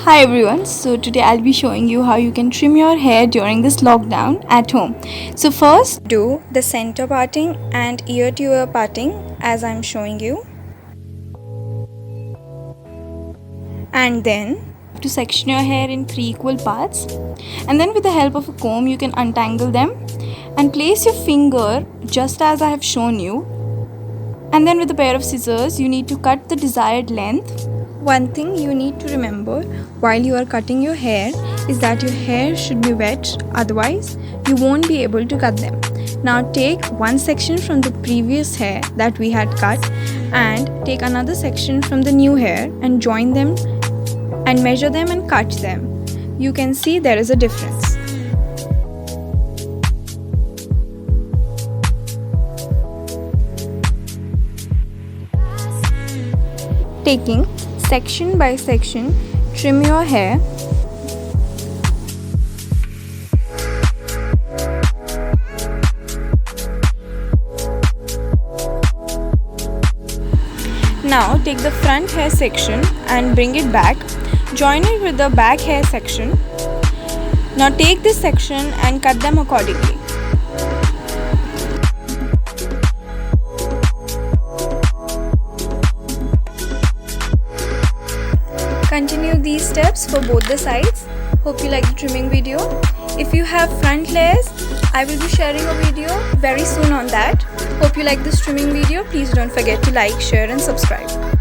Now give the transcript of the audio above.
Hi everyone, so today I'll be showing you how you can trim your hair during this lockdown at home. So first do the center parting and ear to ear parting as I'm showing you. And then to section your hair in 3 equal parts, and then with the help of a comb you can untangle them and place your finger just as I have shown you, and then with a pair of scissors you need to cut the desired length. One thing you need to remember while you are cutting your hair is that your hair should be wet, otherwise you won't be able to cut them. Now take one section from the previous hair that we had cut and take another section from the new hair and join them and measure them and cut them. You can see there is a difference. Taking section by section, trim your hair. Now take the front hair section and bring it back. Join it with the back hair section. Now take this section and cut them accordingly. Continue these steps for both the sides. Hope you like the trimming video. If you have front layers, I will be sharing a video very soon on that. Hope you like this trimming video. Please don't forget to like, share and subscribe.